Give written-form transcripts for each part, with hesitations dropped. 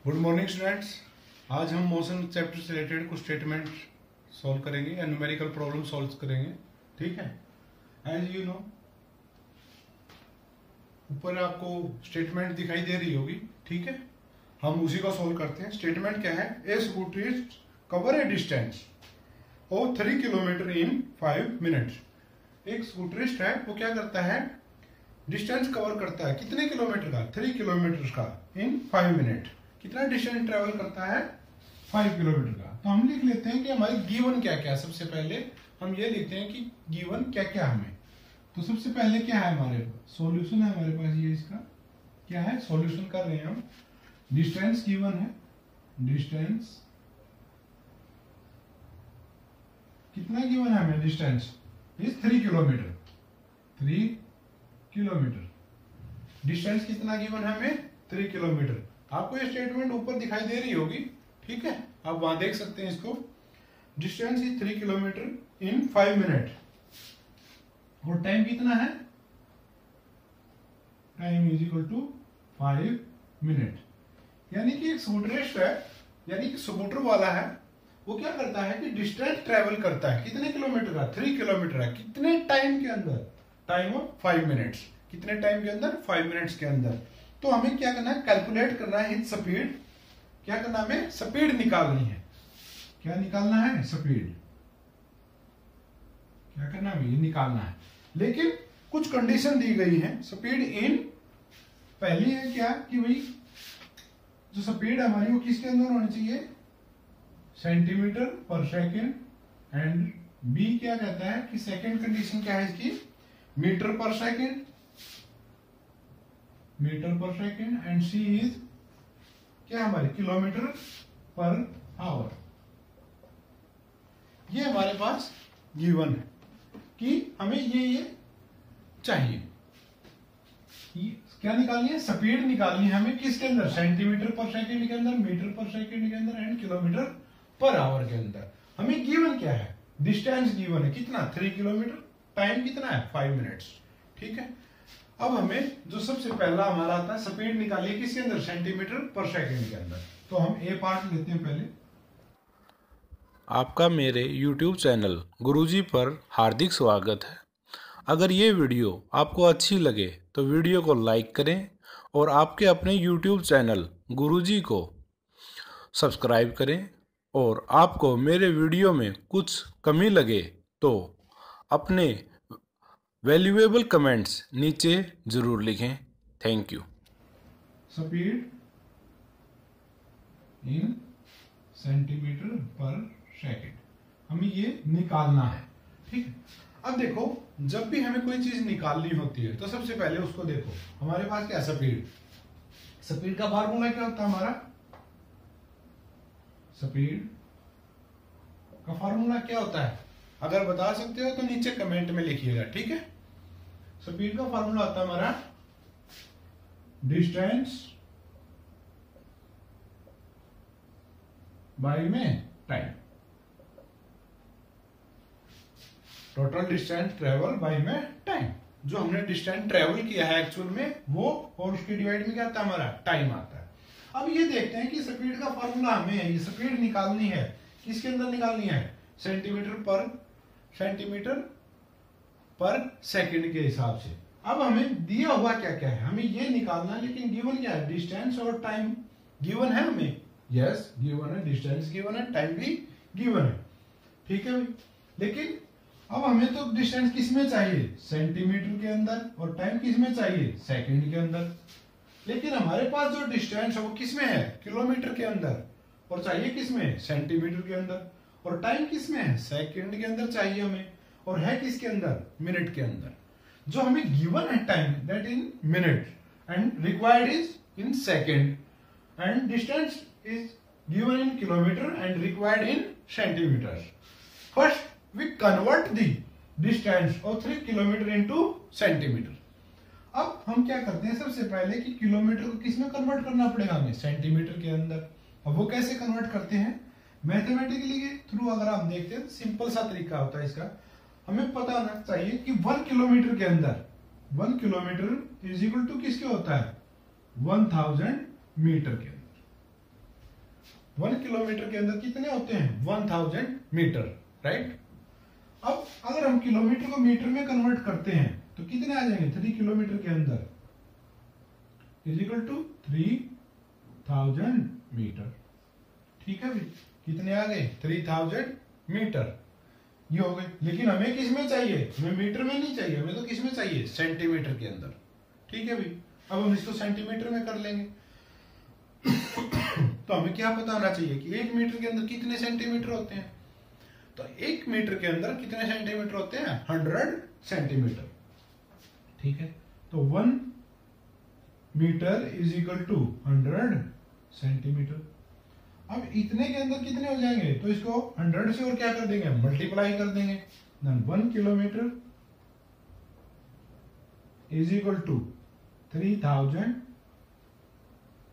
Good morning students. आज हम motion chapter से रिलेटेड कुछ स्टेटमेंट सॉल्व करेंगे या न्यूमेरिकल प्रॉब्लम सॉल्व करेंगे। ठीक है, एज यू नो ऊपर आपको स्टेटमेंट दिखाई दे रही होगी। ठीक है, हम उसी को सॉल्व करते हैं। स्टेटमेंट क्या है? A scooterist cover a distance of 3 kilometre in 5 minutes. एक स्कूटरिस्ट है, वो क्या करता है? डिस्टेंस कवर करता है। कितने किलोमीटर का? 3 किलोमीटर का इन 5 मिनट। कितना डिस्टेंस ट्रेवल करता है? 5 किलोमीटर का। तो हम लिख लेते हैं कि हमारे गिवन क्या क्या। सबसे पहले हम ये लिखते हैं कि गिवन क्या क्या हमें। तो सबसे पहले क्या है हमारे पास? सॉल्यूशन है हमारे पास। ये इसका क्या है? सॉल्यूशन कर रहे हैं हम। डिस्टेंस गिवन है। डिस्टेंस कितना गिवन है हमें? Distance is 3 kilometre. 3 kilometre distance कितना गिवन है हमें? 3 किलोमीटर। आपको ये स्टेटमेंट ऊपर दिखाई दे रही होगी। ठीक है, आप वहां देख सकते हैं इसको। Distance is 3 kilometre in 5 minute. और टाइम कितना है? Time is equal to 5 minute. यानी कि एक स्कूटरिस्ट है, यानी कि स्कूटर वाला है, वो क्या करता है कि डिस्टेंस ट्रेवल करता है। कितने किलोमीटर का? 3 किलोमीटर है। कितने टाइम के अंदर? Time of 5 minutes. कितने टाइम के अंदर? 5 मिनट्स के अंदर। तो हमें क्या करना है? कैलकुलेट करना है हिट स्पीड। क्या करना है हमें? स्पीड निकालनी है। क्या निकालना है? स्पीड। क्या करना है? ये निकालना है। लेकिन कुछ कंडीशन दी गई है। स्पीड इन पहली है क्या कि भाई जो स्पीड हमारी वो किसके अंदर होनी चाहिए? सेंटीमीटर पर सेकेंड। एंड बी क्या कहता है कि सेकेंड कंडीशन क्या है इसकी? मीटर पर सेकेंड। मीटर पर सेकेंड। एंड सी इज क्या हमारे? Kilometre per our. ये हमारे पास गिवन है कि हमें ये चाहिए। क्या निकालनी है? स्पीड निकालनी है हमें। किसके अंदर? सेंटीमीटर पर सेकेंड के अंदर, मीटर पर सेकेंड के अंदर एंड किलोमीटर पर आवर के अंदर। हमें गिवन क्या है? डिस्टेंस गिवन है। कितना? 3 किलोमीटर। टाइम कितना है? 5 मिनट्स। ठीक है, अब हमें जो सबसे पहला हमारा आता है स्पीड निकालिए। किसके अंदर? सेंटीमीटर पर सेकेंड के अंदर। तो हम ए पार्ट लेते हैं पहले। आपका मेरे YouTube चैनल गुरुजी पर हार्दिक स्वागत है। अगर ये वीडियो आपको अच्छी लगे तो वीडियो को लाइक करें और आपके अपने YouTube चैनल गुरुजी को सब्सक्राइब करें। और आपको मेरे वीडियो में कुछ कमी लगे तो अपने वैल्यूएबल कमेंट्स नीचे ज़रूर लिखें। Thank you. Speed in centimetre पर सेकेंड हमें ये निकालना है। ठीक है, अब देखो जब भी हमें कोई चीज निकालनी होती है तो सबसे पहले उसको देखो। हमारे पास क्या? स्पीड। स्पीड का फार्मूला क्या होता है हमारा? स्पीड का फार्मूला क्या होता है? अगर बता सकते हो तो नीचे कमेंट में लिखिएगा। ठीक है, स्पीड का फार्मूला होता है हमारा डिस्टेंस बाय में time. Total distance travel by में टाइम। जो हमने डिस्टेंस ट्रेवल किया है एक्चुअल में वो, और उसके डिवाइड में क्या आता है हमारा? टाइम आता है। अब ये देखते हैं कि स्पीड का फार्मूला हमें ये स्पीड निकालनी है। किसके अंदर निकालनी है? सेंटीमीटर पर सेकंड के हिसाब से। अब हमें दिया हुआ क्या क्या है? हमें ये निकालना है, लेकिन गिवन क्या है? डिस्टेंस और टाइम गिवन है हमें। यस गिवन है, डिस्टेंस गिवन है, टाइम भी गिवन है। ठीक है भाई, लेकिन अब हमें तो डिस्टेंस किस में चाहिए? सेंटीमीटर के अंदर। और टाइम किस में चाहिए? सेकंड के अंदर। लेकिन हमारे पास जो डिस्टेंस है वो किस में है? किलोमीटर के अंदर। और चाहिए किस में? सेंटीमीटर के अंदर। और टाइम किस में है? सेकंड के अंदर चाहिए हमें। और है किसके अंदर? मिनट के अंदर। जो हमें गिवन है time that in minute and required is in second and distance is given in kilometre and required in centimetre. First we convert the distance of 3 kilometer into centimeter. अब हम क्या करते हैं? सबसे पहले कि किलोमीटर को किस में कन्वर्ट करना पड़ेगा हमें? सेंटीमीटर के अंदर। अब वो कैसे कन्वर्ट करते हैं? मैथमेटिकली के थ्रू। अगर आप देखते हैं सिंपल सा तरीका होता है इसका। हमें पता होना चाहिए कि 1 किलोमीटर के अंदर 1 किलोमीटर इज इक्वल टू किसके होता है? 1000 मीटर के अंदर। 1 किलोमीटर के अंदर कितने होते हैं 1000 मीटर, राइट। अब अगर हम किलोमीटर को मीटर में कन्वर्ट करते हैं तो कितने आ जाएंगे 3 किलोमीटर के अंदर इज इक्वल टू 3000 मीटर। ठीक है भाई, कितने आ गए 3000 मीटर, ये हो गए। लेकिन हमें किस में चाहिए, हमें मीटर में नहीं चाहिए, हमें तो किस में चाहिए सेंटीमीटर के अंदर। ठीक है भाई, अब हम इसको सेंटीमीटर में कर लेंगे। तो हमें क्या पता होना चाहिए कि 1 मीटर के अंदर कितने सेंटीमीटर होते हैं। तो 1 मीटर के अंदर कितने सेंटीमीटर होते हैं 100 सेंटीमीटर। ठीक है, तो 1 metre is equal to 100 centimetre. अब इतने के अंदर कितने हो जाएंगे, तो इसको 100 से और क्या कर देंगे मल्टीप्लाई कर देंगे। Then 1 kilometre is equal to 3000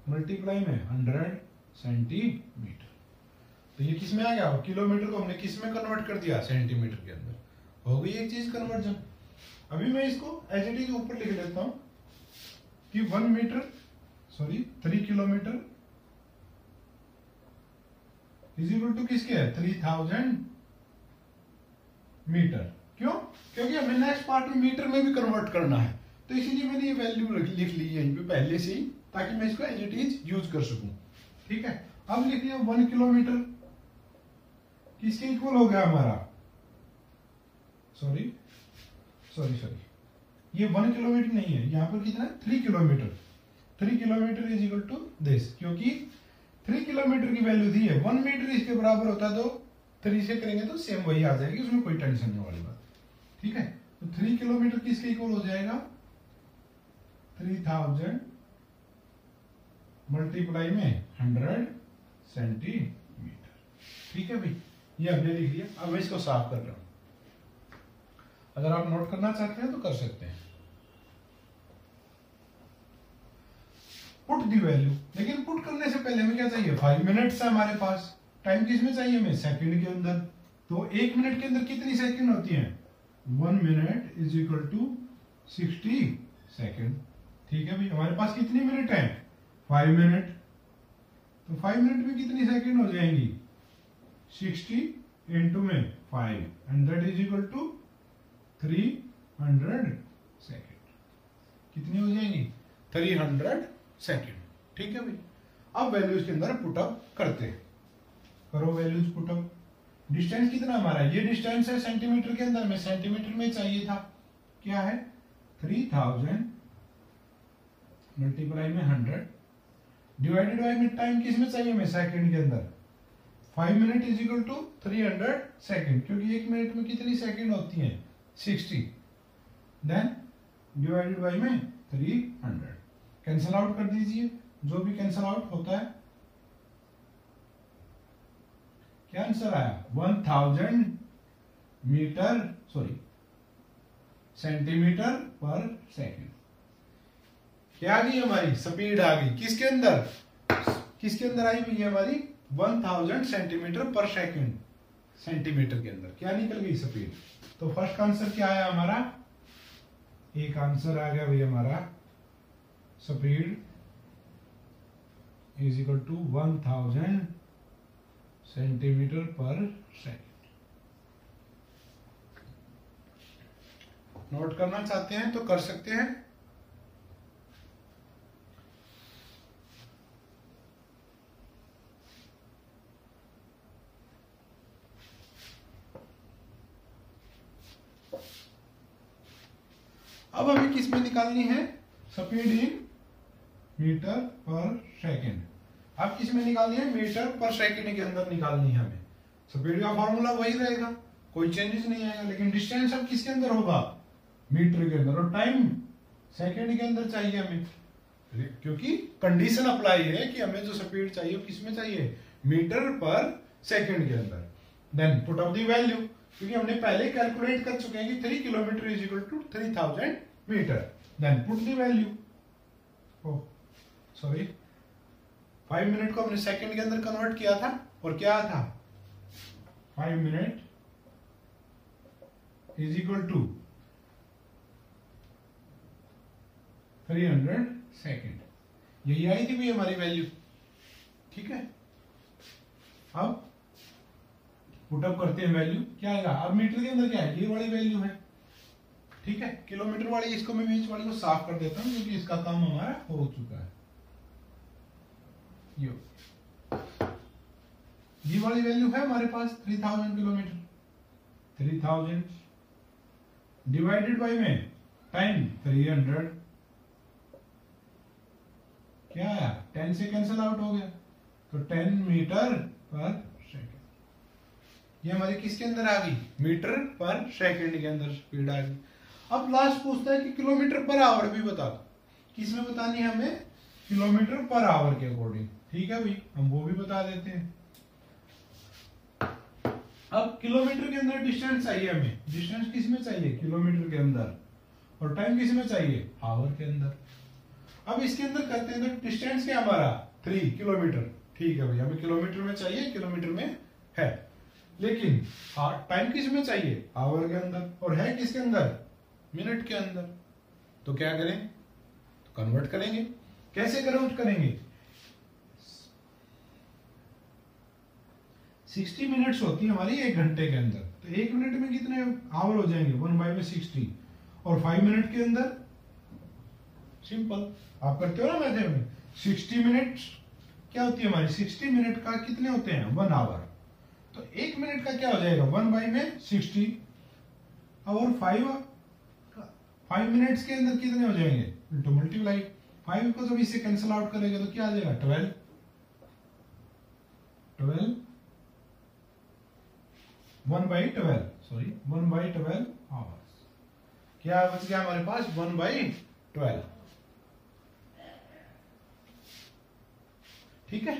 multiply में 100 सेंटीमीटर। तो ये किस में आ गया, किलोमीटर को हमने किस में कन्वर्ट कर दिया सेंटीमीटर के अंदर। हो गई एक चीज कन्वर्जन। अभी मैं इसको एज इट इज ऊपर लिख लेता हूं कि 3 किलोमीटर इज इक्वल टू किसके है 3000 मीटर। क्यों, क्योंकि हमें नेक्स्ट पार्ट में मीटर में भी कन्वर्ट करना है, तो इसीलिए मैंने ये वैल्यू लिख ली है यहीं पे पहले से ही, ताकि मैं इसको एज इट इज यूज कर सकूं। ठीक है, अब लिख लिया 1 किलोमीटर किसके इक्वल हो गया हमारा, सॉरी ये 1 किलोमीटर नहीं है, यहाँ पर कितना 3 kilometre. 3 kilometre is equal to this, क्योंकि 3 किलोमीटर की वैल्यू दी है, 1 मीटर इसके बराबर होता तो 3 से करेंगे तो सेम वही आ जाएगी, उसमें कोई टेंशन नहीं वाली बात। ठीक है, तो 3 किलोमीटर किसके इक्वल हो जाएगा 3000 मल्टीप्लाई में 100 सेंटीमीटर। ठीक है भाई, ये हमने लिख लिया। अब मैं इसको साफ कर रहा हूं, अगर आप नोट करना चाहते हैं तो कर सकते हैं। पुट दी वैल्यू, लेकिन पुट करने से पहले हमें क्या चाहिए 5 मिनट्स है हमारे पास। टाइम किसमें चाहिए हमें सेकंड के अंदर। तो 1 मिनट के अंदर कितनी सेकंड होती है 1 minute is equal to 60 second. ठीक है भाई, हमारे पास कितनी मिनट है 5 मिनट, तो 5 मिनट में कितनी सेकंड हो जाएंगी 60 इंटू में 5 and that is equal to 300 second. कितनी हो जाएंगी 300 सेकंड। ठीक है भाई, अब वैल्यूज के अंदर पुटअप करते हैं। करो वैल्यूज पुटअप। डिस्टेंस कितना हमारा, ये डिस्टेंस है सेंटीमीटर के अंदर में, सेंटीमीटर में चाहिए था, क्या है 3000 मल्टीप्लाई में 100 डिवाइडेड बाय में टाइम किस में चाहिए हमें सेकंड के अंदर। 5 minute is equal to 300 second, क्योंकि 1 मिनट में कितनी सेकंड होती है 60, देन डिवाइडेड बाय में 300। कैंसल आउट कर दीजिए, जो भी कैंसल आउट होता है। क्या आंसर आया 1000 मीटर सेंटीमीटर पर सेकंड। क्या आ गई हमारी स्पीड आ गई किसके अंदर आई हुई है हमारी 1000 सेंटीमीटर पर सेकंड। सेंटीमीटर के अंदर क्या निकल गई स्पीड। तो फर्स्ट आंसर क्या आया हमारा, एक आंसर आ गया भाई हमारा speed is equal to 1000 centimetre per second. Note करना चाहते हैं तो कर सकते हैं। अब हमें किस में निकालनी है स्पीड इन मीटर पर सेकंड। अब किस में निकालनी है मीटर पर सेकंड के अंदर निकालनी है हमें। स्पीड का फॉर्मूला वही रहेगा, कोई चेंजेस नहीं आएगा, लेकिन डिस्टेंस अब किसके अंदर होगा मीटर के अंदर, और टाइम सेकंड के अंदर चाहिए हमें, क्योंकि कंडीशन अप्लाई है कि हमें जो स्पीड चाहिए वो किस में चाहिए मीटर पर सेकंड के अंदर। Then put of the value, क्योंकि हमने पहले कैलकुलेट कर चुके हैं कि 3 kilometre is equal to 3000 metre. Then put the value, sorry 5 minute को हमने सेकंड के अंदर कन्वर्ट किया था, और क्या था 5 minute is equal to 300 second. यही आई थी भी हमारी वैल्यू। ठीक है, अब पुटअप करते हैं वैल्यू, क्या आएगा? अब मीटर के अंदर क्या है? ये वाली वैल्यू है, ठीक है। किलोमीटर वाली इसको मैं बीच वाली को साफ कर देता हूं क्योंकि इसका काम हमारा हो चुका है। ये वाली वैल्यू है हमारे पास 3000 किलोमीटर। 3000 डिवाइडेड बाय में टाइम 300, क्या आया? 10 से कैंसिल आउट हो गया, तो 10 मीटर पर सेकंड। ये हमारी किसके अंदर आ गई? मीटर पर सेकंड के अंदर स्पीड आ गई। अब लास्ट पूछता है कि किलोमीटर पर आवर भी बता दो। किसमें बतानी है हमें? किलोमीटर पर आवर के अकॉर्डिंग। ठीक है भाई, हम वो भी बता देते हैं। अब किलोमीटर के अंदर डिस्टेंस चाहिए हमें। डिस्टेंस किसमें चाहिए? किलोमीटर के अंदर। और टाइम किसमें चाहिए? आवर के अंदर। अब इसके अंदर करते हैं तो डिस्टेंस क्या हमारा? 3 किलोमीटर। ठीक है भाई, हमें किलोमीटर में चाहिए, किलोमीटर में है। लेकिन टाइम किसमें चाहिए? आवर के अंदर। और है किसके अंदर? मिनट के अंदर। तो क्या करें? तो कन्वर्ट करेंगे। कैसे कन्वर्ट करेंगे? 60 मिनट्स होती है हमारी 1 घंटे के अंदर, तो 1 मिनट में कितने आवर हो जाएंगे? 1/60। और 5 मिनट के अंदर सिंपल आप करते हो ना मैथड में, 60 मिनट क्या होती है हमारी? 60 मिनट का कितने होते हैं? 1 आवर। तो 1 मिनट का क्या हो जाएगा? 1/60। और 5 मिनट्स के अंदर कितने हो जाएंगे? तो मल्टीप्लाई 5 को जब इससे कैंसिल आउट करेंगे तो क्या आ जाएगा? 12 1/12 सॉरी 1/12 आवर्स। क्या बच गया हमारे पास? 1/12। ठीक है।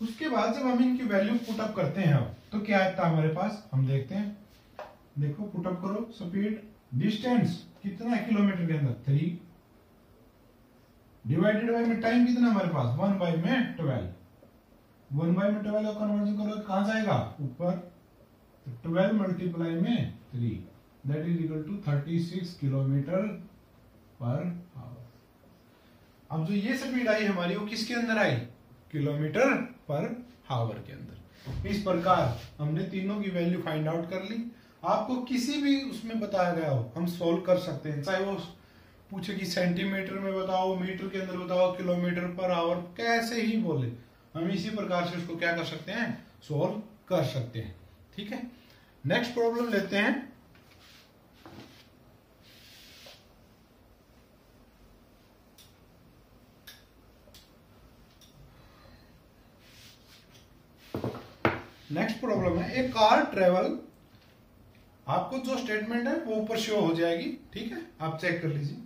उसके बाद जब हम इनकी वैल्यू पुटअप करते हैं तो क्या आता है हमारे पास? हम देखते हैं। देखो पुटअप करो। स्पीड, डिस्टेंस कितना है किलोमीटर के अंदर? 3 डिवाइडेड बाय में टाइम कितना हमारे पास? 1/12। 1/12 का कन्वर्जन करो कहां जाएगा? ऊपर। तो 12 मल्टीप्लाई में 3 that is equal to 36 kilometre per hour. अब जो ये स्पीड आई हमारी वो किसके अंदर आई? किलोमीटर पर आवर के अंदर। इस प्रकार हमने तीनों की वैल्यू फाइंड आउट कर ली। आपको किसी भी उसमें बताया गया हो हम सोल्व कर सकते हैं, चाहे वो पूछे कि सेंटीमीटर में बताओ, मीटर के अंदर बताओ, किलोमीटर पर आवर, कैसे ही बोले हम इसी प्रकार से उसको क्या कर सकते हैं? सोल्व कर सकते हैं। ठीक है, नेक्स्ट प्रॉब्लम लेते हैं। नेक्स्ट प्रॉब्लम है ए कार ट्रेवल। आपको जो स्टेटमेंट है वो ऊपर शो हो जाएगी, ठीक है, आप चेक कर लीजिए।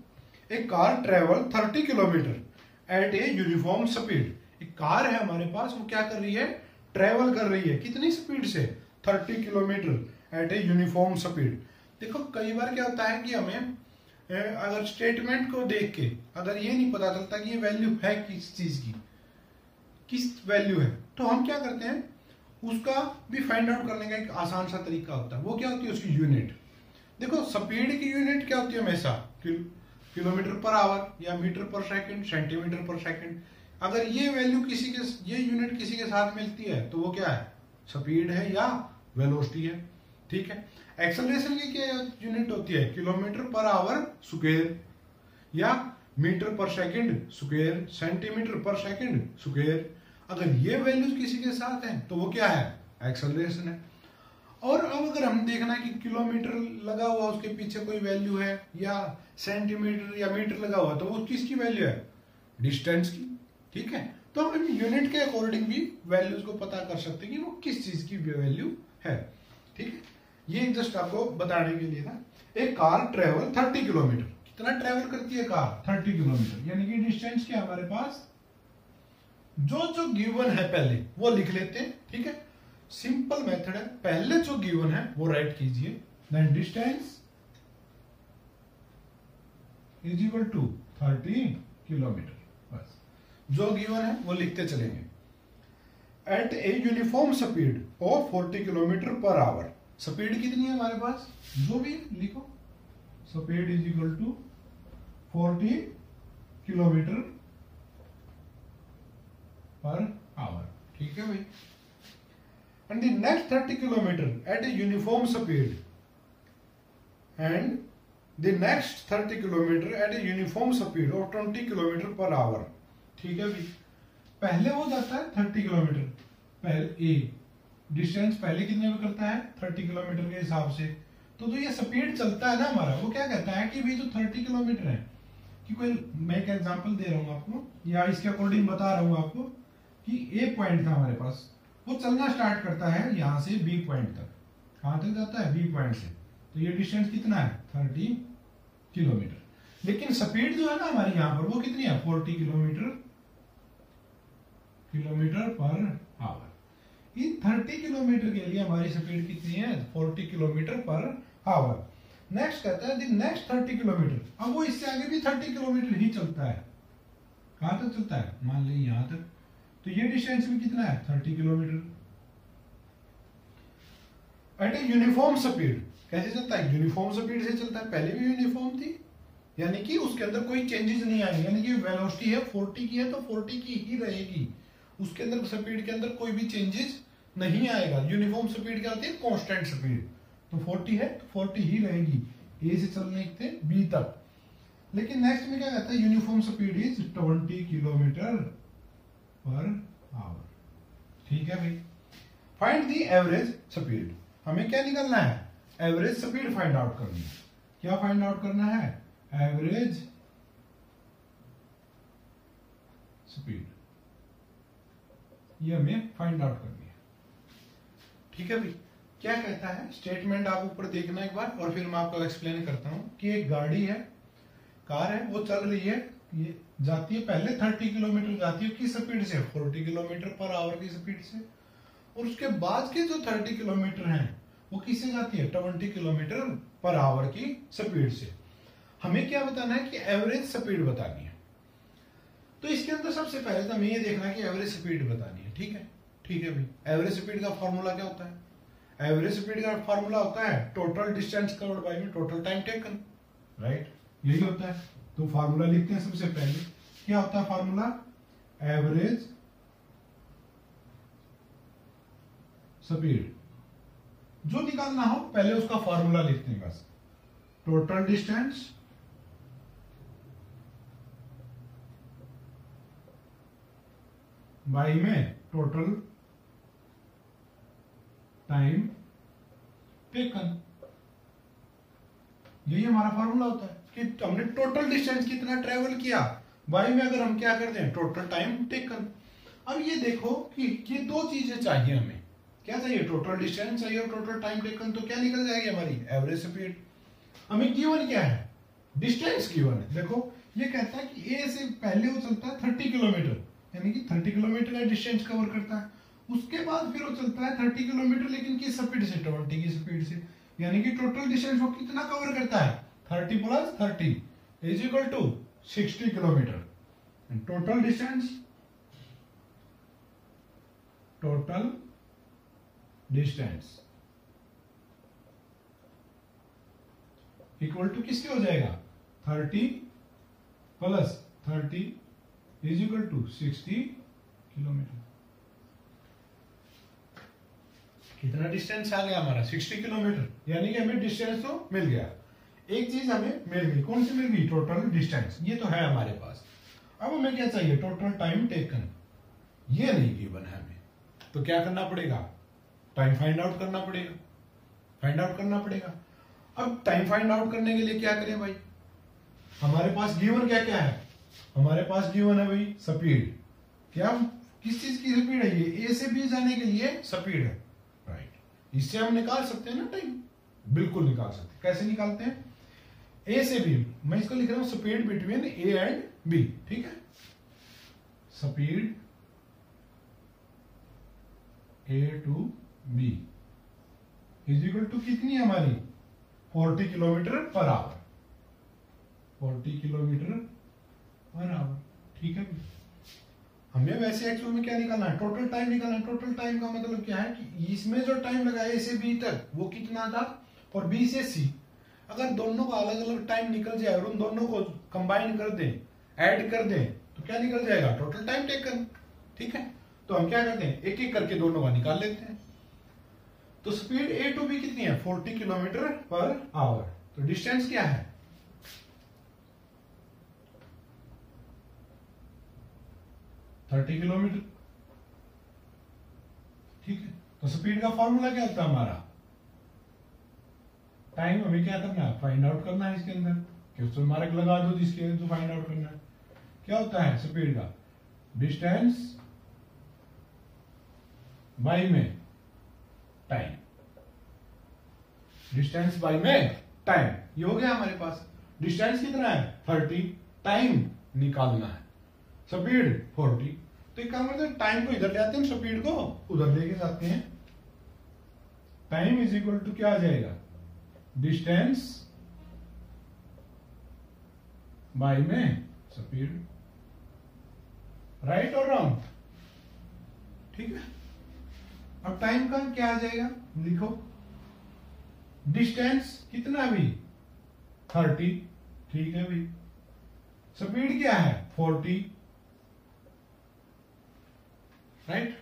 A car travel 30 kilometre at a uniform speed. एक कार है हमारे पास, वो क्या कर रही है? ट्रेवल कर रही है। कितनी स्पीड से? 30 kilometre at a uniform speed. देखो कई बार क्या होता है कि हमें अगर स्टेटमेंट को देख के अगर ये नहीं पता चलता कि ये वैल्यू है किस चीज की, किस वैल्यू है, तो हम क्या करते हैं उसका भी फाइंड आउट करने का एक आसान सा तरीका होता है। वो क्या होती है? उसकी यूनिट। देखो स्पीड की यूनिट क्या होती है हमेशा? किलोमीटर पर आवर या मीटर पर सेकंड, सेंटीमीटर पर सेकंड। अगर ये वैल्यू किसी के, ये यूनिट किसी के साथ मिलती है तो वो क्या है? स्पीड है या वेलोसिटी है। ठीक है। एक्सेलरेशन की क्या यूनिट होती है? किलोमीटर पर आवर स्क्वायर या मीटर पर second square, centimetre per second square. अगर ये वैल्यूज किसी के साथ हैं तो वो क्या है? एक्सेलरेशन है। और अब अगर हम देखना है कि किलोमीटर लगा हुआ उसके पीछे कोई वैल्यू है या सेंटीमीटर या मीटर लगा हुआ, तो वो किसकी वैल्यू है? डिस्टेंस की। ठीक है, तो हम यूनिट के अकॉर्डिंग भी वैल्यूज को पता कर सकते हैं कि वो किस चीज की वैल्यू है। ठीक है, ये जस्ट आपको बताने के लिए था। एक कार ट्रेवल 30 किलोमीटर। कितना ट्रेवल करती है कार? 30 किलोमीटर। यानी कि डिस्टेंस क्या हमारे पास? जो गिवन है पहले वो लिख लेते हैं। ठीक है, सिंपल मेथड है। पहले जो गिवन है वो राइट कीजिए, then distance is equal to 30 kilometre. बस जो गिवन है वो लिखते चलेंगे। At a uniform speed of 40 kilometre per hour. Speed कितनी है हमारे पास? जो भी लिखो, speed is equal to 40 kilometre per hour. ठीक है भाई, and the next 30 kilometer at a uniform speed, and the next 30 kilometer at a uniform speed of 20 kilometer per hour। ठीक है भी, पहले वो जाता है 30 किलोमीटर, पहले ए डिस्टेंस पहले कितने में करता है 30 किलोमीटर के हिसाब से। तो जो ये स्पीड चलता है ना हमारा, वो क्या कहता है कि भाई जो 30 किलोमीटर है, कि कोई मैं एक एग्जांपल दे रहा हूँ आपको, या इसके अकॉर्डिंग बता रहा हूँ आपको कि ए पॉइंट था हमारे पास, वो चलना स्टार्ट करता है यहाँ से बी पॉइंट तक। कहाँ तक जाता है? बी पॉइंट से। तो ये डिस्टेंस कितना है? 30 किलोमीटर। लेकिन स्पीड जो है ना हमारी यहाँ पर, वो कितनी है? 40 kilometre per our. In 30 kilometre के लिए हमारी स्पीड कितनी है? 40 किलोमीटर पर आवर। नेक्स्ट कहता है द नेक्स्ट 30 किलोमीटर। अब वो इससे आगे भी 30 किलोमीटर ही चलता है। कहां तक चलता है? मान लीजिए यहां तक। तो ये डिस्टेंस भी कितना है? 30 kilometre at a uniform speed. कैसे चलता है? यूनिफॉर्म स्पीड से चलता है। पहले भी यूनिफॉर्म थी, यानी कि उसके अंदर कोई चेंजेस नहीं आएंगे, यानी कि वेलोसिटी है 40 की है तो 40 की ही रहेगी, उसके अंदर स्पीड के अंदर कोई भी चेंजेस नहीं आएगा। यूनिफॉर्म स्पीड क्या होती है? Constant speed. तो 40 है तो 40 ही रहेगी, ए से चलने के बी तक। लेकिन नेक्स्ट में क्या कहता है? Uniform speed is 20 kilometre per hour. ठीक है भाई। Find the average speed. हमें क्या निकालना है? एवरेज स्पीड फाइंड आउट करनी है। क्या फाइंड आउट करना है? एवरेज स्पीड, ये हमें फाइंड आउट करनी है। ठीक है भाई। क्या कहता है स्टेटमेंट, आप ऊपर देखना एक बार और फिर मैं आपको एक्सप्लेन करता हूं कि एक गाड़ी है, कार है, वो चल रही है, ये जाती है पहले 30 किलोमीटर जाती है किस स्पीड से? 40 किलोमीटर पर आवर की स्पीड से। और उसके बाद के जो 30 किलोमीटर हैं वो किससे जाती है? 20 किलोमीटर पर आवर की स्पीड से। हमें क्या बताना है? कि एवरेज स्पीड बतानी है। तो इसके अंदर सबसे पहले तो हमें ये देखना है कि एवरेज स्पीड बतानी है। ठीक है, ठीक है भाई। एवरेज स्पीड का फॉर्मूला क्या होता है? एवरेज स्पीड का फॉर्मूला होता है total distance covered by total time taken, right? यही होता है। तो फॉर्मूला लिखते हैं सबसे पहले। क्या होता है फॉर्मूला? Average speed. जो निकालना हो पहले उसका फॉर्मूला लिखते हैं बस। टोटल डिस्टेंस बाई में टोटल टाइम टेकन। यही हमारा फॉर्मूला होता है कि हमने टोटल डिस्टेंस कितना ट्रेवल किया, बाई में अगर हम क्या करते हैं? Total time taken. अब ये देखो कि ये दो चीजें चाहिए हमें। क्या चाहिए? टोटल डिस्टेंस चाहिए और टोटल टाइम टेकन। तो क्या निकल जाएगी हमारी? Average speed. हमें गिवन क्या है? डिस्टेंस गिवन है। देखो ये कहता है कि ए से पहले वो चलता है 30 किलोमीटर, यानी कि 30 किलोमीटर का डिस्टेंस कवर करता है। उसके बाद फिर वो चलता है 30 किलोमीटर, लेकिन किस स्पीड से? 20 की स्पीड से। यानी कि टोटल डिस्टेंस वो कितना कवर करता है? 30 plus 30 is equal to 60 kilometre. Total distance, total distance equal to किसके हो जाएगा? 30 plus 30 is equal to 60 kilometre. कितना डिस्टेंस आ गया हमारा? 60 किलोमीटर। यानी कि हमें डिस्टेंस तो मिल गया। एक चीज हमें मिल गई। कौन सी मिल गई? Total distance. ये तो है हमारे पास। अब हमें क्या चाहिए? Total time taken. ये नहीं गिवन है हमें, तो क्या करना पड़ेगा? टाइम फाइंड आउट करना पड़ेगा। फाइंड आउट करना पड़ेगा। अब टाइम फाइंड आउट करने के लिए क्या करें भाई? हमारे पास गिवन क्या क्या है? हमारे पास गिवन है भाई स्पीड। क्या, किस चीज की स्पीड है? ये ए से बी जाने के लिए स्पीड है, राइट? इससे हम निकाल सकते हैं ना टाइम, बिल्कुल निकाल सकते हैं। कैसे निकालते हैं? ए से बी, मैं इसको लिख रहा हूं speed between A and B. ठीक है, speed A to B is equal to कितनी है हमारी? 40 kilometre per our. 40 kilometre per hour. ठीक है, हमें वैसे एक्चुअल में क्या निकालना है? टोटल टाइम निकालना है। टोटल टाइम का मतलब क्या है कि इसमें जो टाइम लगा ए से बी तक वो कितना था, और बी से सी, अगर दोनों का अलग अलग टाइम निकल जाए और उन दोनों को कंबाइन कर दें, ऐड कर दें, तो क्या निकल जाएगा? Total time taken. ठीक है, तो हम क्या करते हैं? एक एक करके दोनों का निकाल लेते हैं। तो स्पीड ए टू बी कितनी है 40 किलोमीटर पर आवर। तो डिस्टेंस क्या है 30 किलोमीटर। ठीक है, तो स्पीड का फॉर्मूला क्या होता है हमारा, टाइम हमें क्या करना है फाइंड आउट करना है इसके अंदर, क्वेश्चन मार्क लगा दो जिसके अंदर फाइंड आउट करना है। क्या होता है स्पीड का डिस्टेंस बाई में टाइम, डिस्टेंस बाई में टाइम, ये हो गया हमारे पास। डिस्टेंस कितना है 30, टाइम निकालना है, स्पीड 40। तो एक काम करते हैं टाइम को इधर ले आते हैं, स्पीड को उधर लेके जाते हैं। टाइम इज इक्वल टू क्या आ जाएगा डिस्टेंस बाई में स्पीड, राइट और रॉन्ग। ठीक है, अब टाइम का क्या आ जाएगा लिखो, डिस्टेंस कितना भी 30, ठीक है भी, स्पीड क्या है 40, राइट।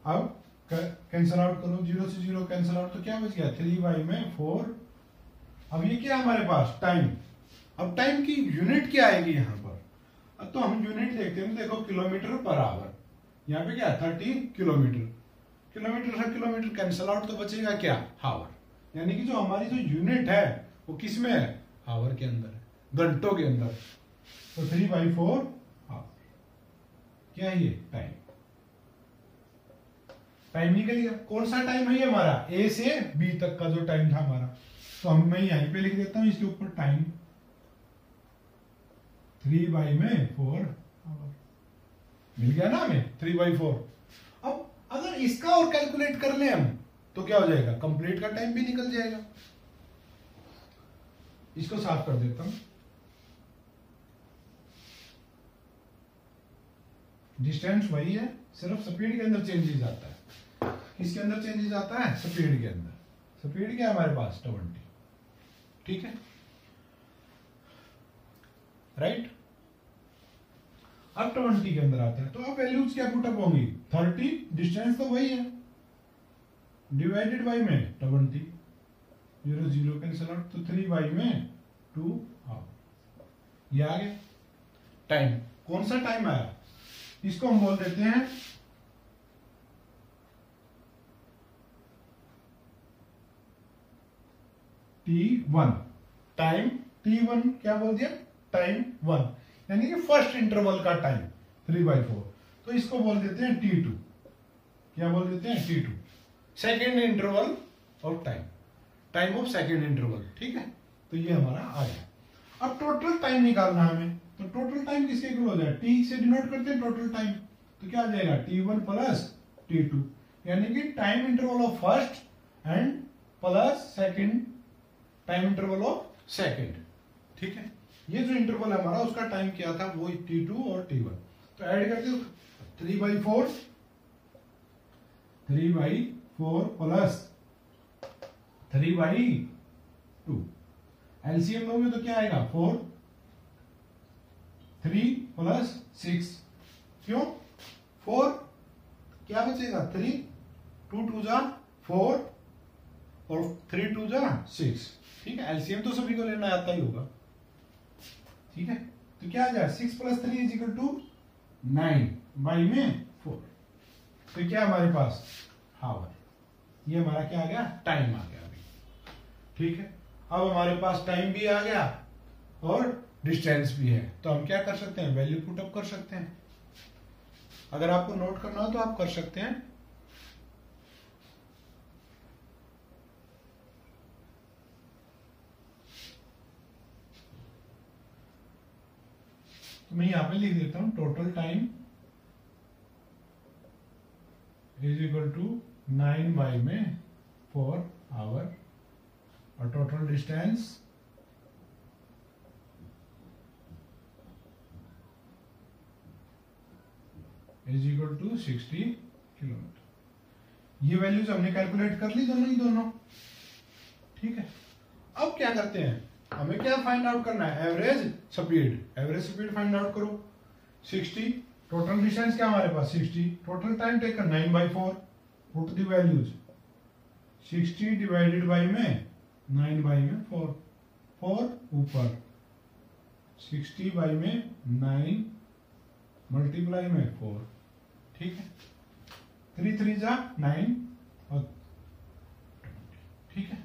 अब कैंसल आउट करो, 0 से 0 कैंसल आउट, तो क्या बच गया 3 बाई में 4। अब ये क्या है हमारे पास टाइम। अब टाइम की यूनिट क्या आएगी यहां पर, अब तो हम यूनिट देखते हैं, देखो किलोमीटर पर आवर, यहाँ पे क्या 30 किलोमीटर, किलोमीटर से किलोमीटर कैंसल आउट, तो बचेगा क्या हावर। यानी कि जो हमारी जो यूनिट है वो किस में है हावर के अंदर है, घंटों के अंदर। तो 3/4 हावर, क्या है ये टाइम। टाइम निकल गया, कौन सा टाइम है ये हमारा ए से बी तक का जो टाइम था हमारा। तो हम मैं यहीं पे लिख देता हूं इसके ऊपर टाइम 3/4 हावर, मिल गया ना हमें 3/4। अब अगर इसका और कैलकुलेट कर ले हम तो क्या हो जाएगा, कंप्लीट का टाइम भी निकल जाएगा। इसको साफ कर देता हूं, डिस्टेंस वही है, सिर्फ स्पीड के अंदर चेंजेस आता है। किसके अंदर चेंजेस आता है स्पीड के अंदर। स्पीड क्या है हमारे पास 20, ठीक है राइट। अब 20 के अंदर आता है, तो अब वैल्यूज क्या पुटअप होंगी 30, डिस्टेंस तो वही है, डिवाइडेड बाई में 20, 0 0 कैंसल आउट, तो 3 बाई में 2 हाफ। ये आ गया टाइम। कौन सा टाइम आया, इसको हम बोल देते हैं T1। टाइम T1 क्या बोल दिया टाइम 1, यानी कि फर्स्ट इंटरवल का टाइम 3/4। तो इसको बोल देते हैं T2। क्या बोल देते हैं T2, second interval of time, time of second interval. ठीक है, तो ये हमारा आ गया। अब टोटल टाइम निकालना हमें, तो टोटल टाइम किसके इक्वल हो जाए, T से डिनोट करते हैं टोटल टाइम, तो क्या आ जाएगा T1 प्लस T2, यानी कि time interval of first and plus second time interval of second. ठीक है, ये जो इंटरवल है हमारा उसका टाइम क्या था, वो T2 और T1। तो ऐड करते हो 3/4 प्लस 3/2, एलसीएम लोगे तो क्या आएगा 4, 3 प्लस 6, क्यों 4 क्या बचेगा 3, 2 2 जा 4 और 3 2 जा 6। ठीक है, एलसीएम तो सभी को लेना आता ही होगा। ठीक है, तो क्या आ जाए 6 plus 3 is equal to 9 by में 4। तो क्या हमारे पास हावर, ये हमारा क्या आ गया टाइम आ गया अभी। ठीक है, अब हमारे पास टाइम भी आ गया और डिस्टेंस भी है, तो हम क्या कर सकते हैं वैल्यू पुट अप कर सकते हैं। अगर आपको नोट करना हो तो आप कर सकते हैं। तो मैं यहां पे लिख देता हूं total time is equal to 9 by में 4 आवर, और total distance is equal to 60 kilometre. ये वैल्यूज हमने कैलकुलेट कर ली दोनों ही दोनों। ठीक है, अब क्या करते हैं, हमें क्या फाइंड आउट करना है average speed. Average speed find out करो 60, टोटल डिस्टेंस क्या हमारे पास 60, total time taken 9/4, put the values 60 divided by में 9 बाई में 4, 4 ऊपर 60 बाई में 9 मल्टीप्लाई में 4, ठीक है। 3 3 जा 9 और 20, ठीक है।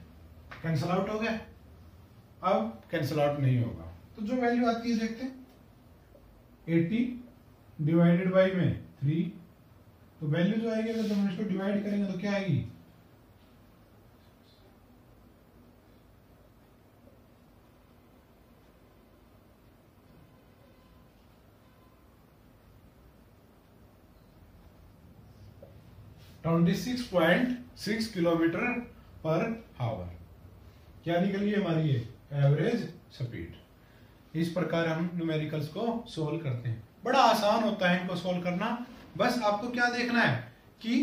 कैंसल आउट हो गया। अब कैंसल आउट नहीं होगा तो जो वैल्यू आती है देखते हैं। 80 डिवाइडेड बाई में 3, तो वैल्यू जो आएगी अगर हम इसको डिवाइड करेंगे तो क्या आएगी? 26.6 किलोमीटर पर आवर। क्या निकली हमारी ये एवरेज स्पीड। इस प्रकार हम न्यूमेरिकल्स को सोल्व करते हैं। बड़ा आसान होता है इनको सोल्व करना। बस आपको क्या देखना है कि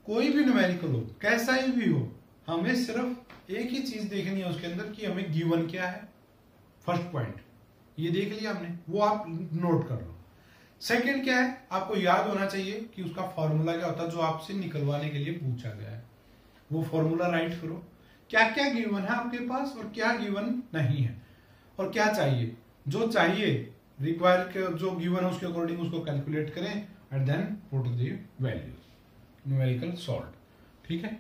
कोई भी न्यूमेरिकल हो, कैसा ही भी हो, हमें सिर्फ एक ही चीज देखनी है उसके अंदर कि हमें गिवन क्या है। फर्स्ट पॉइंट ये देख लिया हमने, वो आप नोट कर लो। सेकंड क्या है, आपको याद होना चाहिए कि उसका फॉर्मूला क्या होता है जो आपसे निकलवाने के लिए पूछा गया है। वो फॉर्मूला राइट करो, क्या क्या गिवन है आपके पास और क्या गिवन नहीं है, और क्या चाहिए। जो चाहिए रिक्वायर जो गिवन है उसके अकॉर्डिंग उसको कैलकुलेट करें and then put the value, numerical solve, ठीक है।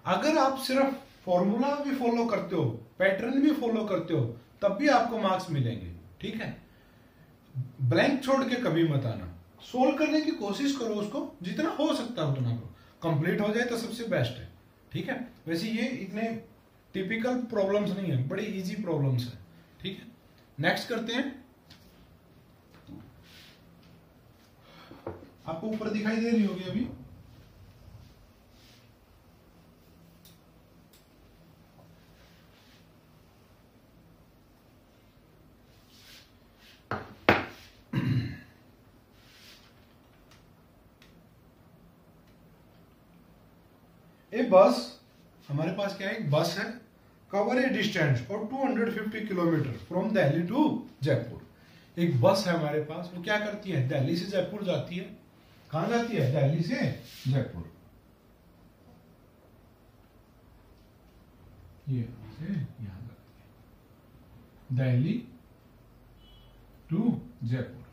अगर आप सिर्फ फॉर्मूला भी फॉलो करते हो, पैटर्न भी फॉलो करते हो, तब भी आपको मार्क्स मिलेंगे, ठीक है। ब्लैंक छोड़ के कभी मत आना। सोल्व करने की कोशिश करो, उसको जितना हो सकता है उतना करो। कंप्लीट हो जाए तो सबसे बेस्ट है, ठीक है। वैसे ये इतने टिपिकल प्रॉब्लम्स नहीं है, बड़ी इजी प्रॉब्लम्स है, ठीक है। नेक्स्ट करते हैं। आपको ऊपर दिखाई दे रही होगी अभी। ए बस, हमारे पास क्या है, एक बस है, कवर ए डिस्टेंस और 250 kilometre from Delhi to Jaipur. एक बस है हमारे पास, वो क्या करती है, दिल्ली से जयपुर जाती है। कहां जाती है? दिल्ली से जयपुर। ये से यहां जाती है, दिल्ली टू जयपुर,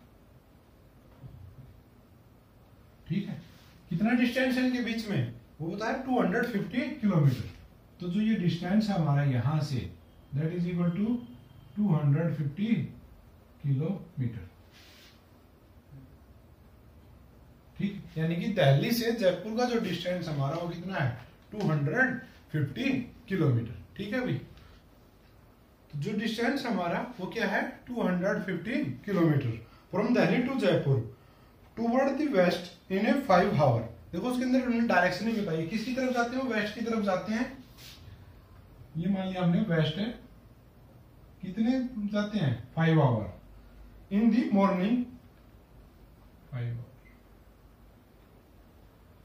ठीक है। कितना डिस्टेंस है इनके बीच में, वो होता है 250 किलोमीटर। तो जो ये डिस्टेंस है हमारा यहां से, that is equal to 250 kilometre, ठीक। यानी कि दिल्ली से जयपुर का जो डिस्टेंस हमारा वो कितना है, 250 किलोमीटर, ठीक है भाई। तो जो डिस्टेंस हमारा वो क्या है, 250 kilometre from Delhi to Jaipur toward the west in a 5 hour. देखो उसके अंदर उन्होंने डायरेक्शन ही बताई, किसकी तरफ जाते हैं, वो वेस्ट की तरफ जाते हैं। ये मान लिया हमने वेस्ट है, कितने जाते हैं, 5 hour in the morning, 5 hour,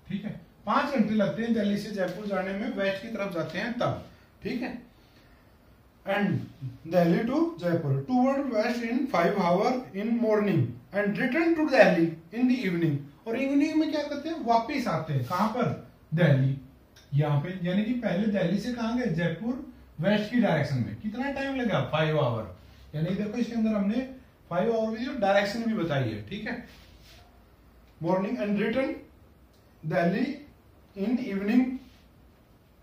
ठीक है। 5 घंटे लगते हैं दिल्ली से जयपुर जाने में, वेस्ट की तरफ जाते हैं तब, ठीक है। And Delhi to Jaipur toward west in 5 hour in morning and return to Delhi in the evening. और इवनिंग में क्या करते हैं, वापिस आते हैं, कहां पर, दिल्ली, यहाँ पे। यानी कि पहले दिल्ली से कहां गए, जयपुर, वेस्ट की डायरेक्शन में। कितना टाइम लगा, 5 आवर। यानी देखो इसके अंदर हमने 5 आवर की डायरेक्शन भी बताई है, ठीक है। Morning and return Delhi in evening.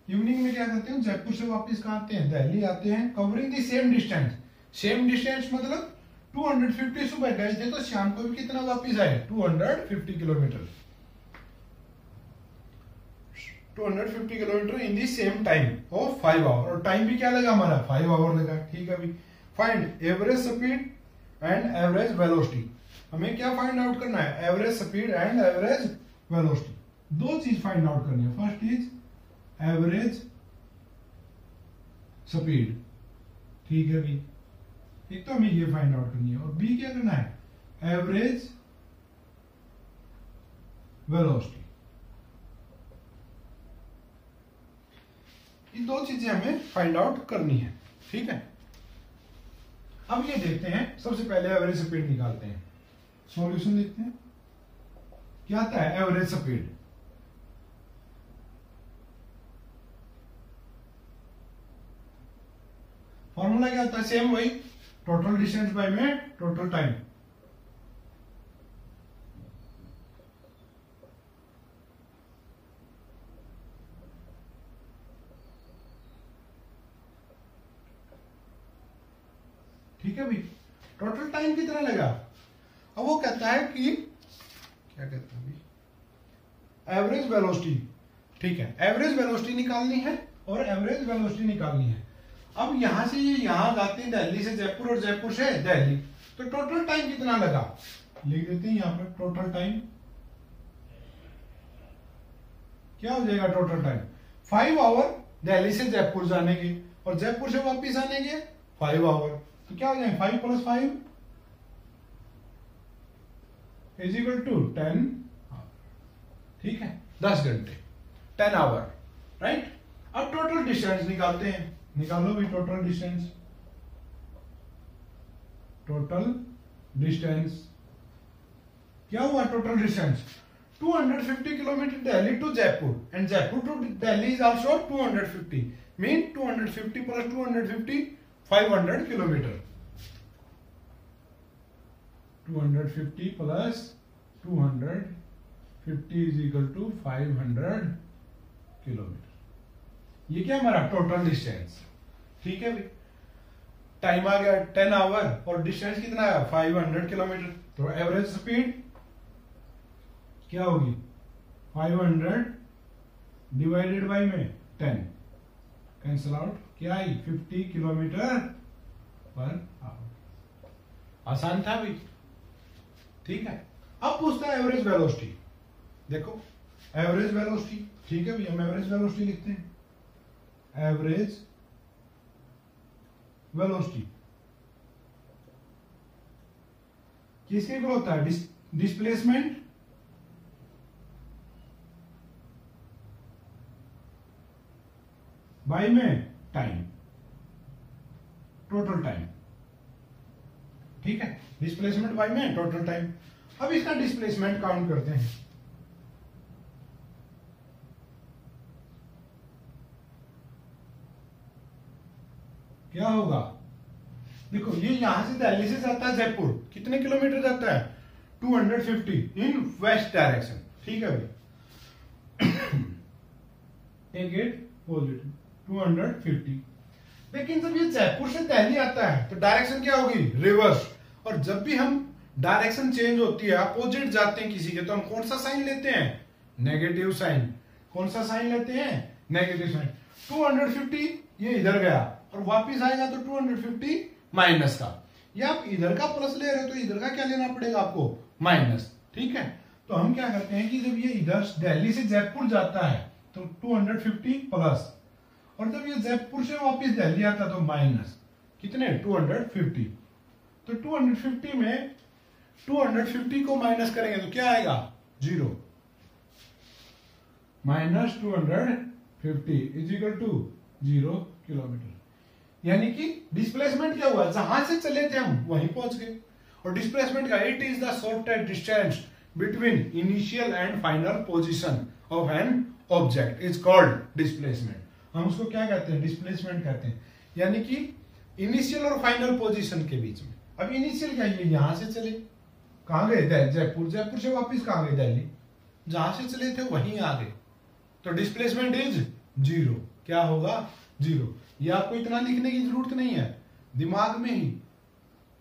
Evening में क्या करते हैं, जयपुर से वापस कहां आते हैं, दिल्ली आते हैं, covering the same distance. Same distance मतलब 250 सुबह गए थे तो शाम को भी कितना वापस आए, 250 kilometre, 250 kilometre in the same time of 5 hour. और टाइम भी क्या लगा हमारा, 5 आवर लगा, ठीक है अभी। Find average speed and average velocity. हमें क्या फाइंड आउट करना है, average speed and average velocity. दो चीज फाइंड आउट करनी है। फर्स्ट इज एवरेज स्पीड, ठीक है भाई, एक तो हमें ये फाइंड आउट करनी है, और बी क्या करना है, एवरेज वेलोसिटी। ये दो चीजें हमें फाइंड आउट करनी है, ठीक है। अब ये देखते हैं, सबसे पहले एवरेज स्पीड निकालते हैं। सॉल्यूशन देखते हैं क्या आता है, एवरेज स्पीड फॉर्मूला क्या होता है, सेम वही, टोटल डिस्टेंस बाय में टोटल टाइम। ठीक है भाई, टोटल टाइम कितना लगा। अब वो कहता है कि क्या कहता है, एवरेज वेलोसिटी। ठीक है, एवरेज वेलोसिटी निकालनी है और एवरेज वेलोसिटी निकालनी है। अब यहां से ये यहां जाते हैं दिल्ली से जयपुर और जयपुर से दिल्ली, तो टोटल टाइम कितना लगा, लिख देते हैं यहां पर टोटल टाइम। क्या हो जाएगा टोटल टाइम, 5 आवर दिल्ली से जयपुर जाने के और जयपुर से वापिस आने के 5 आवर, तो क्या हो जाएगा 5 + 5 = 10। ठीक है, 10 घंटे, 10 आवर, राइट। अब टोटल डिस्टेंस निकालते हैं, निकालो भी टोटल डिस्टेंस। टोटल डिस्टेंस क्या हुआ, total distance 250 kilometre Delhi to Jaipur and Jaipur to Delhi is also 250, mean 250 + 250 500 kilometre. 250 + 250 = 500 kilometre. ये क्या हमारा टोटल डिस्टेंस। ठीक है भाई, टाइम आ गया 10 आवर और डिस्टेंस कितना आया 500 किलोमीटर। तो एवरेज स्पीड क्या होगी, 500 डिवाइडेड बाय में 10, कैंसिल आउट, क्या आई 50 किलोमीटर पर आवर। आसान था भाई। ठीक है, अब पूछता है एवरेज वेलोसिटी। देखो एवरेज वेलोसिटी, ठीक है भाई, हम एवरेज वेलोसिटी लिखते हैं। एवरेज वेलोसिटी किसके इक्वल होता है, डिस्प्लेसमेंट बाय में टाइम, टोटल टाइम। ठीक है, डिस्प्लेसमेंट बाय में टोटल टाइम। अब इसका डिस्प्लेसमेंट काउंट करते हैं। क्या होगा, देखो ये यहां से दिल्ली से जाता है जयपुर, कितने किलोमीटर जाता है 250 इन वेस्ट डायरेक्शन। ठीक है भाई, टेक इट पॉजिटिव 250। लेकिन जब ये जयपुर से दिल्ली आता है तो डायरेक्शन क्या होगी, रिवर्स। और जब भी हम डायरेक्शन चेंज होती है, अपोजिट जाते हैं किसी के, तो हम कौन सा साइन लेते हैं, नेगेटिव साइन। कौन सा साइन लेते हैं, नेगेटिव साइन। 250 ये इधर गया और वापिस आएगा तो 250 माइनस का, या आप इधर का प्लस ले रहे हो तो इधर का क्या लेना पड़ेगा आपको, माइनस। ठीक है, तो हम क्या करते हैं कि जब ये इधर दिल्ली से जयपुर जाता है तो 250 प्लस, और जब ये जयपुर से वापिस दिल्ली आता तो माइनस, कितने 250। तो 250 में 250 को माइनस करेंगे तो क्या आएगा, 0। Minus 250 = 0 kilometre. यानी कि डिस्प्लेसमेंट क्या हुआ, जहां से चले थे हम वहीं पहुंच गए। और डिस्प्लेसमेंट का it is the shortest distance between initial and final position of an object is called displacement. हम उसको क्या कहते हैं, डिस्प्लेसमेंट कहते हैं। यानी कि इनिशियल और फाइनल पोजीशन के बीच में। अब इनिशियल क्या है, यहां से चले, कहां गए, जयपुर, जयपुर से वापिस कहां गए, दिल्ली, जहां से चले थे वहीं आ गए, तो डिस्प्लेसमेंट इज 0। क्या होगा, 0। ये आपको इतना लिखने की जरूरत नहीं है, दिमाग में ही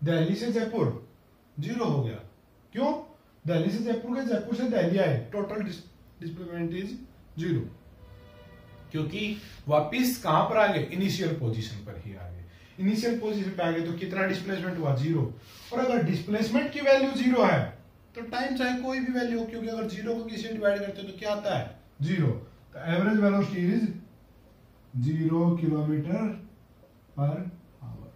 दिल्ली से जयपुर 0 हो गया। क्यों, दिल्ली से जयपुर गए, जयपुर से दिल्ली आए, टोटल डिस्प्लेसमेंट इज 0, क्योंकि वापिस कहां पर आ गए, इनिशियल पोजीशन पर ही आ गए। इनिशियल पोजीशन पे आ गए तो कितना डिस्प्लेसमेंट हुआ, 0। और अगर डिस्प्लेसमेंट की वैल्यू 0 है तो टाइम चाहे कोई भी वैल्यू हो, क्योंकि अगर 0 को किसी से डिवाइड करते हो तो क्या आता है, 0। तो average velocity is 0 kilometre per our.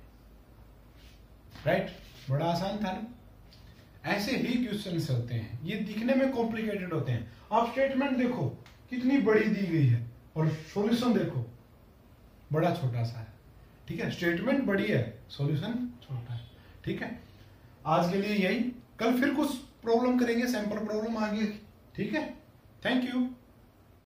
Right, बड़ा आसान था ना। ऐसे ही क्वेश्चन होते हैं, ये दिखने में कॉम्प्लिकेटेड होते हैं। आप स्टेटमेंट देखो कितनी बड़ी दी गई है और सॉल्यूशन देखो बड़ा छोटा सा है। ठीक है, स्टेटमेंट बड़ी है, सॉल्यूशन छोटा है। ठीक है, आज के लिए यही, कल फिर कुछ प्रॉब्लम करेंगे, सैंपल प्रॉब्लम आगे। ठीक है, थैंक यू।